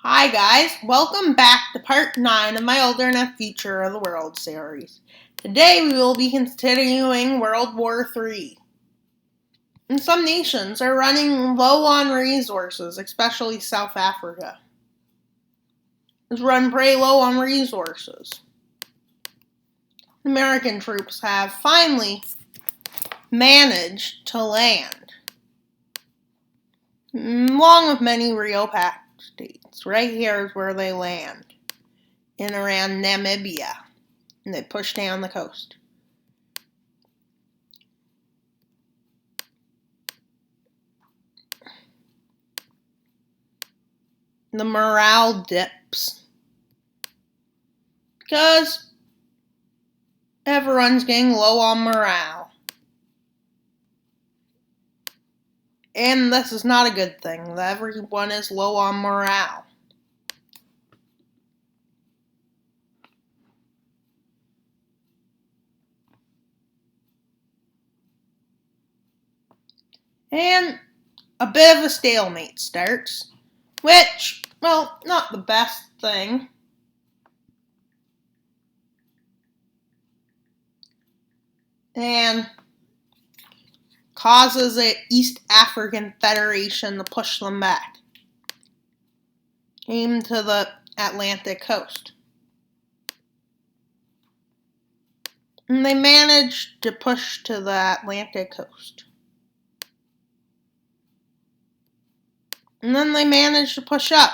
Hi guys, welcome back to part 9 of my alternate future of the world series. Today we will be continuing World War III. And some nations are running low on resources, especially South Africa. It's run pretty low on resources. American troops have finally managed to land, along with many Rio Pact states. Right here is where they land, in around Namibia. And they push down the coast. The morale dips because everyone's getting low on morale. And this is not a good thing. Everyone is low on morale. And a bit of a stalemate starts, which, well, not the best thing. And causes the East African Federation to push them back, aim to the Atlantic coast. And they managed to push to the Atlantic coast. And then they managed to push up,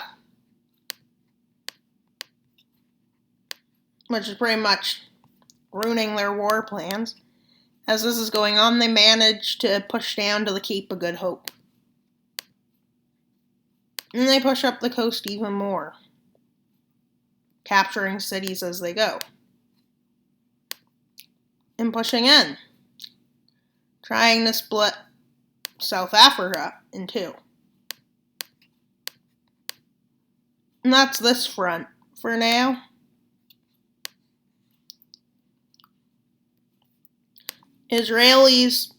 which is pretty much ruining their war plans. As this is going on, they manage to push down to the Cape of Good Hope. And they push up the coast even more, capturing cities as they go. And pushing in, trying to split South Africa in two. And that's this front for now. Israelis'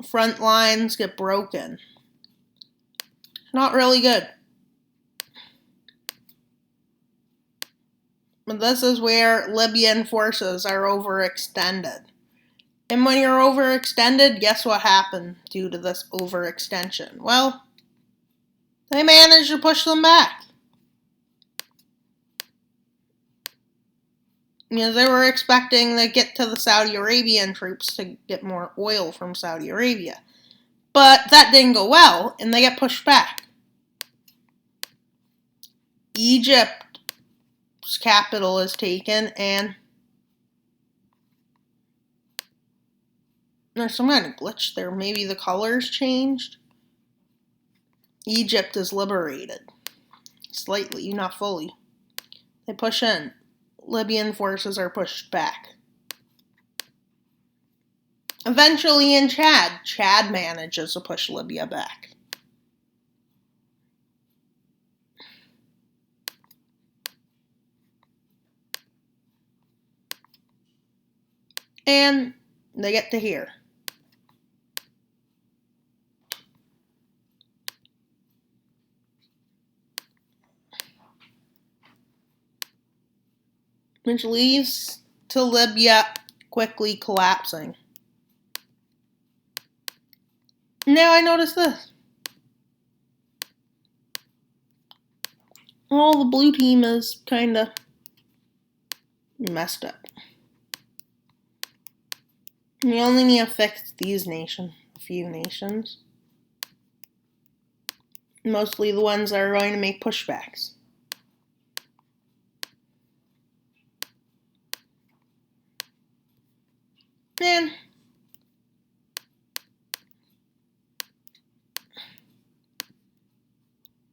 front lines get broken. Not really good. But this is where Libyan forces are overextended. And when you're overextended, guess what happened due to this overextension? Well, they managed to push them back. They were expecting to get to the Saudi Arabian troops to get more oil from Saudi Arabia. But that didn't go well, and they get pushed back. Egypt's capital is taken, and there's some kind of glitch there. Maybe the colors changed. Egypt is liberated. Slightly, not fully. They push in. Libyan forces are pushed back. Eventually in Chad manages to push Libya back. And they get to here. Which leads to Libya quickly collapsing. Now I notice this. Well, the blue team is kind of messed up. You only need to fix these nations, a few nations. Mostly the ones that are going to make pushbacks. And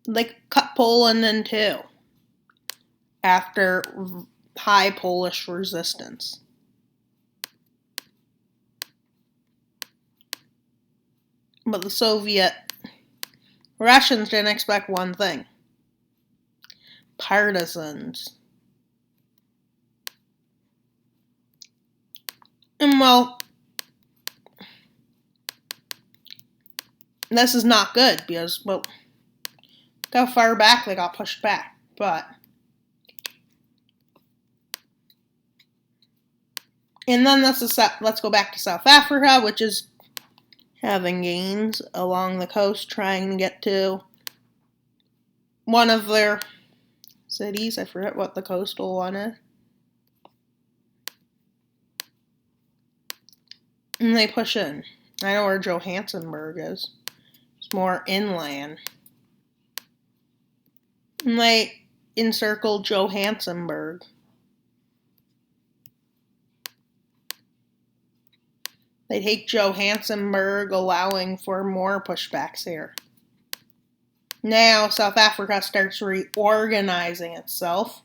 they cut Poland in two after high Polish resistance. But the Russians didn't expect one thing. Partisans. And well, this is not good because, well, Look how far back they got pushed back. But and then let's go back to South Africa, which is having gains along the coast, trying to get to one of their cities. I forget what the coastal one is. And they push in. I know where Johannesburg is. It's more inland. And they encircle Johannesburg. They take Johannesburg, allowing for more pushbacks here. Now South Africa starts reorganizing itself.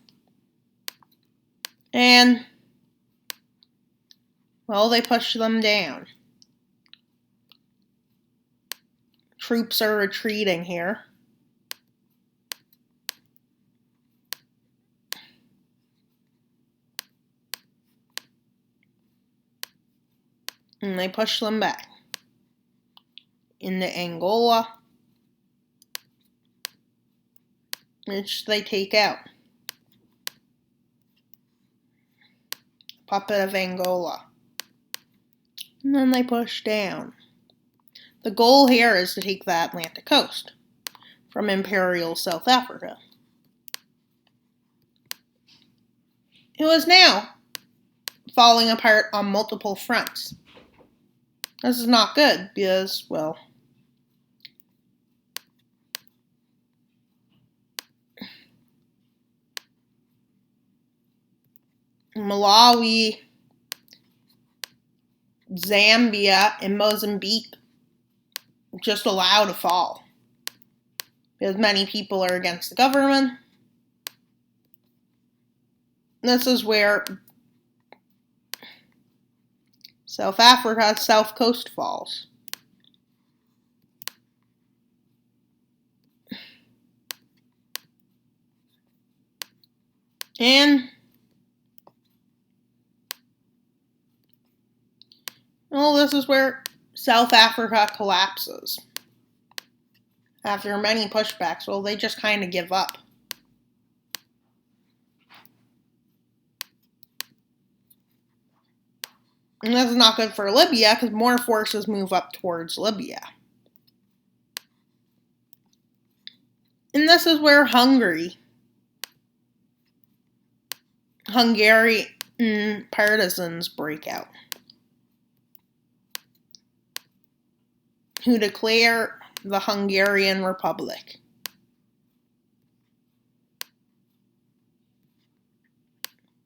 And, well, they push them down. Troops are retreating here. And they push them back into Angola, which they take out. Puppet of Angola. And then they push down. The goal here is to take the Atlantic coast from Imperial South Africa. It was now falling apart on multiple fronts. This is not good because, well, Malawi, Zambia, and Mozambique just allow to fall because many people are against the government. This is where South Africa's south coast falls. And, well, this is where South Africa collapses. After many pushbacks, well, they just kind of give up. And this is not good for Libya because more forces move up towards Libya. And this is where Hungarian partisans break out, who declare the Hungarian Republic.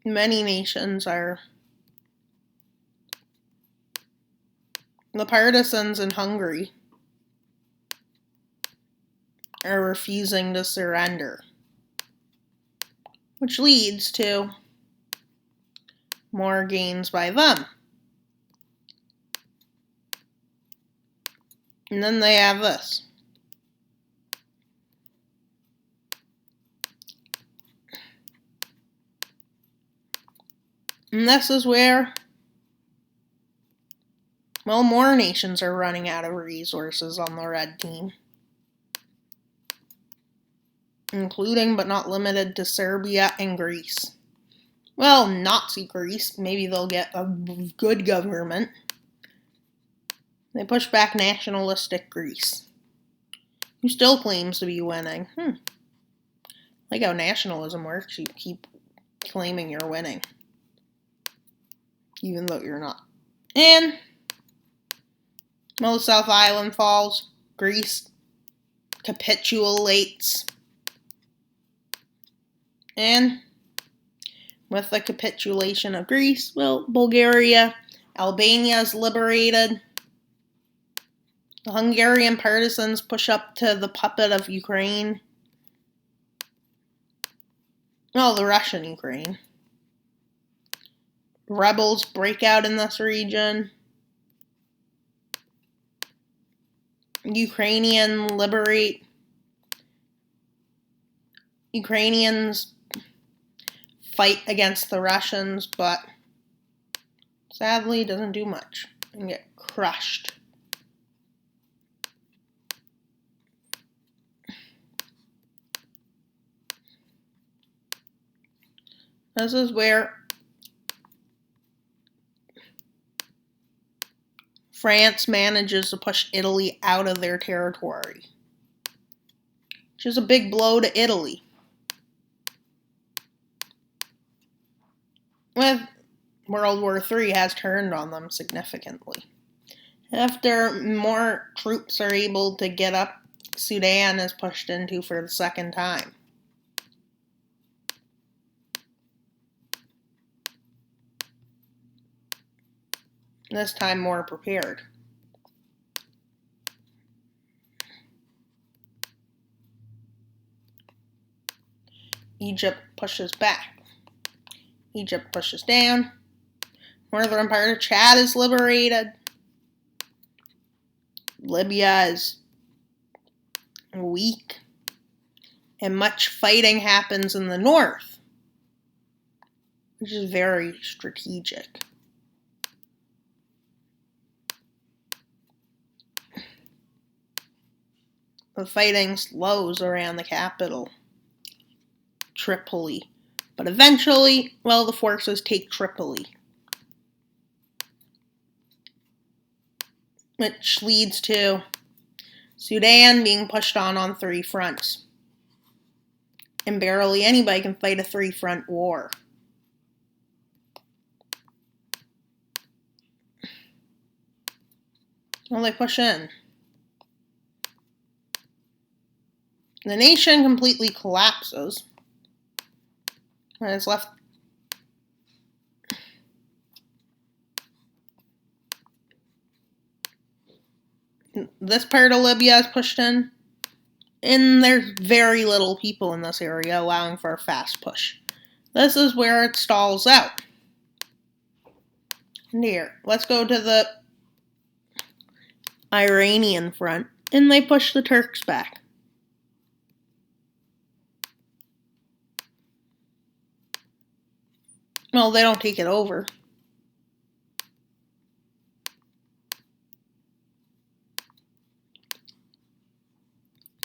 Many nations are. The partisans in Hungary are refusing to surrender, which leads to more gains by them. And then they have this. And this is where, well, more nations are running out of resources on the red team, including but not limited to Serbia and Greece. Well, Nazi Greece, maybe they'll get a good government. They push back nationalistic Greece, who still claims to be winning. Like how nationalism works, you keep claiming you're winning, even though you're not. And, well, the South Island falls. Greece capitulates. And with the capitulation of Greece, well, Bulgaria, Albania is liberated. The Hungarian partisans push up to the puppet of Ukraine. Well, the Russian Ukraine. Rebels break out in this region. Ukrainians fight against the Russians, but sadly doesn't do much and get crushed. This is where France manages to push Italy out of their territory, which is a big blow to Italy. With World War III has turned on them significantly. After more troops are able to get up, Sudan is pushed into for the second time. This time more prepared. Egypt pushes back. Egypt pushes down. Northern part of Chad is liberated. Libya is weak. And much fighting happens in the north, which is very strategic. The fighting slows around the capital, Tripoli. But eventually, the forces take Tripoli, which leads to Sudan being pushed on 3 fronts. And barely anybody can fight a 3-front war. Well, they push in. The nation completely collapses. And it's left. This part of Libya is pushed in. And there's very little people in this area, allowing for a fast push. This is where it stalls out. And here, let's go to the Iranian front. And they push the Turks back. Well, they don't take it over.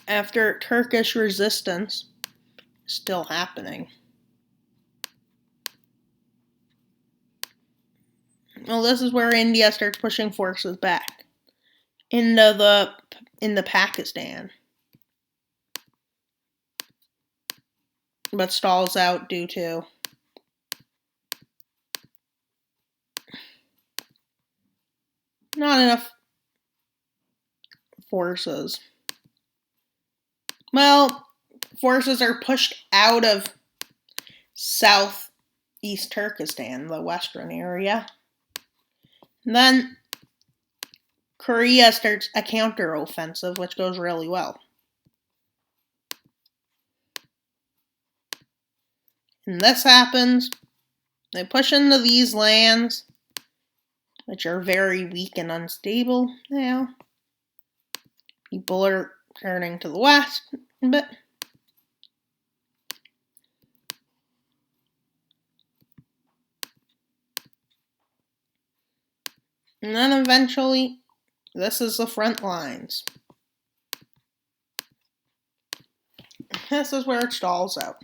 After Turkish resistance is still happening. Well, this is where India starts pushing forces back into Pakistan, but stalls out due to not enough forces. Well, forces are pushed out of southeast Turkestan, the western area. And then Korea starts a counteroffensive, which goes really well. And this happens. They push into these lands, which are very weak and unstable now. People are turning to the west a bit. And then eventually, this is the front lines. This is where it stalls out.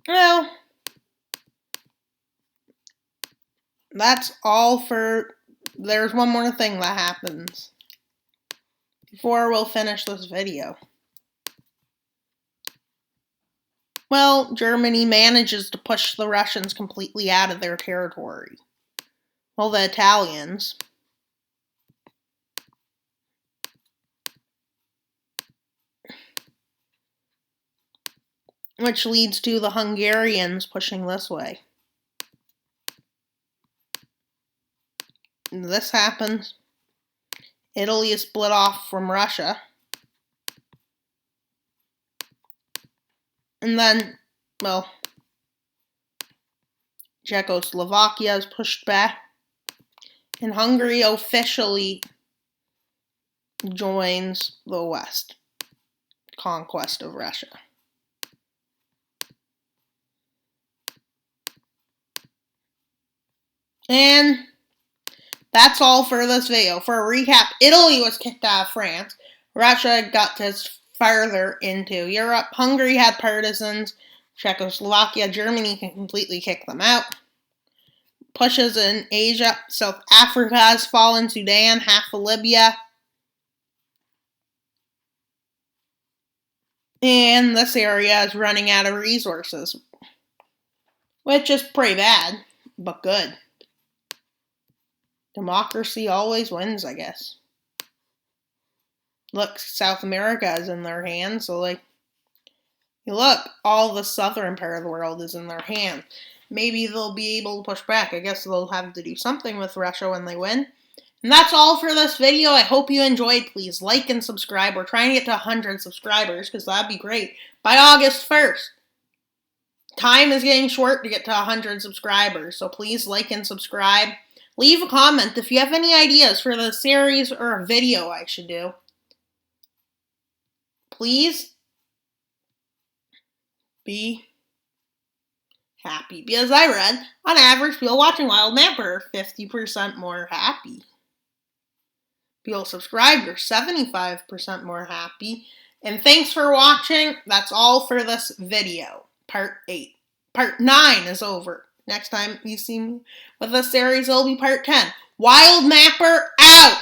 Well, that's all for... There's one more thing that happens before we'll finish this video. Well, Germany manages to push the Russians completely out of their territory. Well, the Italians. Which leads to the Hungarians pushing this way. This happens. Italy is split off from Russia. And then, Czechoslovakia is pushed back. And Hungary officially joins the West conquest of Russia. And that's all for this video. For a recap, Italy was kicked out of France. Russia got its farther into Europe. Hungary had partisans. Czechoslovakia, Germany can completely kick them out. Pushes in Asia. South Africa has fallen. Sudan, half of Libya. And this area is running out of resources, which is pretty bad, but good. Democracy always wins, I guess. Look, South America is in their hands, so look, all the southern part of the world is in their hands. Maybe they'll be able to push back. I guess they'll have to do something with Russia when they win. And that's all for this video. I hope you enjoyed. Please like and subscribe. We're trying to get to 100 subscribers because that'd be great. By August 1st. Time is getting short to get to 100 subscribers, so please like and subscribe. Leave a comment if you have any ideas for the series or a video I should do. Please be happy. Because I read, on average, people watching Wild Mapper are 50% more happy. People subscribed are 75% more happy. And thanks for watching. That's all for this video. Part 8. Part 9 is over. Next time you see me with this series, it'll be part 10. Wild Mapper out!